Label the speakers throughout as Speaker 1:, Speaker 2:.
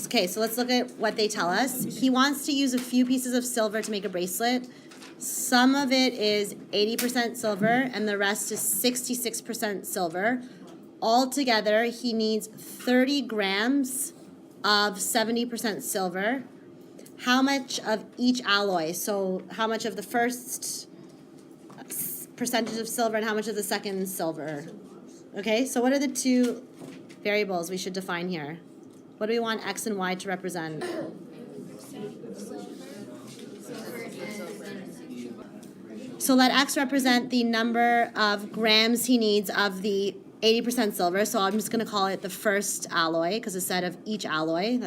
Speaker 1: Okay, so let's look at what they tell us. He wants to use a few pieces of silver to make a bracelet. Some of it is 80% silver and the rest is 66% silver. Altogether, he needs 30 grams of 70% silver. How much of each alloy? So how much of the first percentage of silver and how much of the second silver? Okay, so what are the two variables we should define here? What do we want X and Y to represent? So let X represent the number of grams he needs of the 80% silver. So I'm just going to call it the first alloy because it's said of each alloy.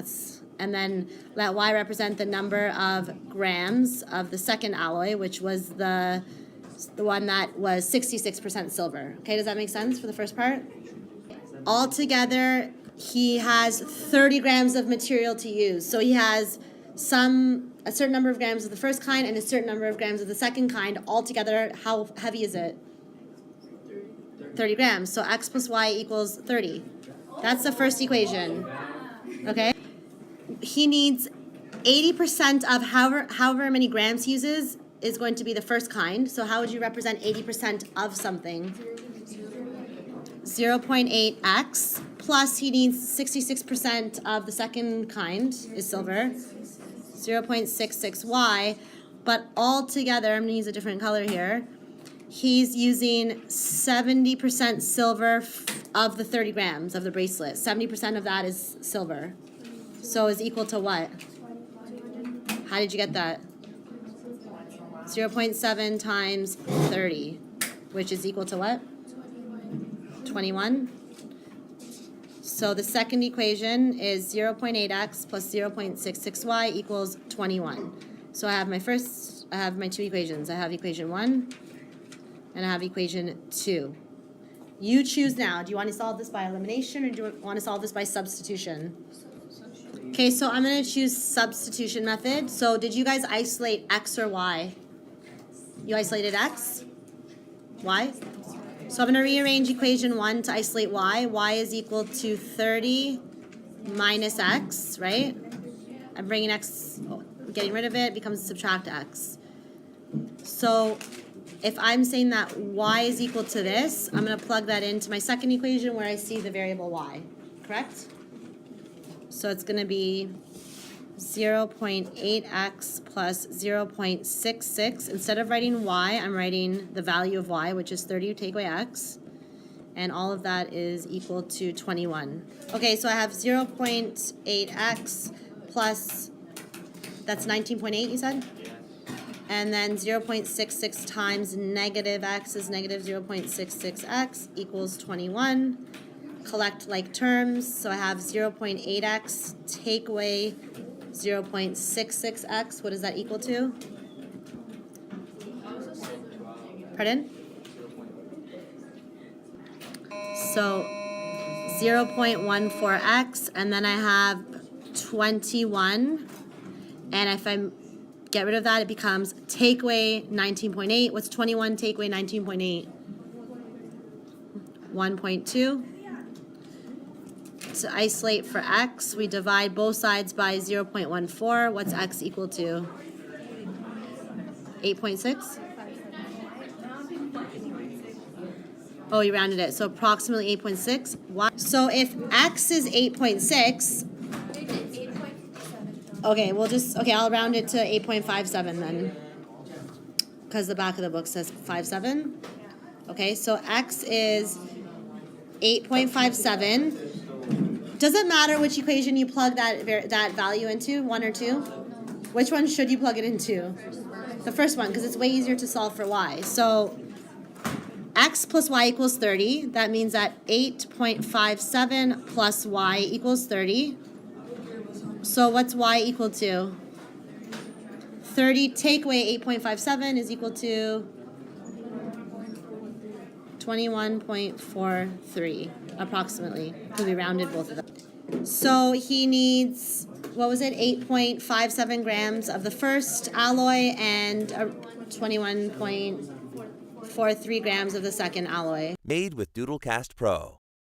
Speaker 1: And then let Y represent the number of grams of the second alloy, which was the one that was 66% silver. Okay, does that make sense for the first part? Altogether, he has 30 grams of material to use. So he has a certain number of grams of the first kind and a certain number of grams of the second kind. Altogether, how heavy is it? 30 grams. So X plus Y equals 30. That's the first equation. Okay? He needs 80% of however many grams he uses is going to be the first kind. So how would you represent 80% of something? 0.8x plus he needs 66% of the second kind is silver, 0.66y, but altogether, I'm going to use a different color here, he's using 70% silver of the 30 grams of the bracelet. 70% of that is silver. So is equal to what? How did you get that? 0.7 times 30, which is equal to what? 21. So the second equation is 0.8x plus 0.66y equals 21. So I have my two equations. I have equation 1 and I have equation 2. You choose now. Do you want to solve this by elimination or do you want to solve this by substitution? Okay, so I'm going to choose substitution method. So did you guys isolate x or y? You isolated x? Y? So I'm going to rearrange equation 1 to isolate y. Y is equal to 30 minus x, right? I'm bringing x, getting rid of it, becomes subtract x. So if I'm saying that y is equal to this, I'm going to plug that into my second equation where I see the variable y, correct? So it's going to be 0.8x plus 0.66. Instead of writing y, I'm writing the value of y, which is 30, take away x. And all of that is equal to 21. Okay, so I have 0.8x plus, that's 19.8, you said? And then 0.66 times negative x is negative 0.66x equals 21. Collect like terms, so I have 0.8x take away 0.66x. What does that equal to? Pardon? So 0.14x, and then I have 21. And if I get rid of that, it becomes take away 19.8. What's 21 take away 19.8? 1.2. To isolate for x, we divide both sides by 0.14. What's x equal to? 8.6? Oh, you rounded it. So approximately 8.6. So if x is 8.6, okay, I'll round it to 8.57 then. Because the back of the book says 57. Okay, so x is 8.57. Does it matter which equation you plug that value into, 1 or 2? Which one should you plug it into? The first one, because it's way easier to solve for y. So x plus y equals 30. That means that 8.57 plus y equals 30. So what's y equal to? 30 take away 8.57 is equal to 21.43, approximately, because we rounded both of them. So he needs, what was it, 8.57 grams of the first alloy and 21.43 grams of the second alloy.
Speaker 2: Made with Doodlecast Pro.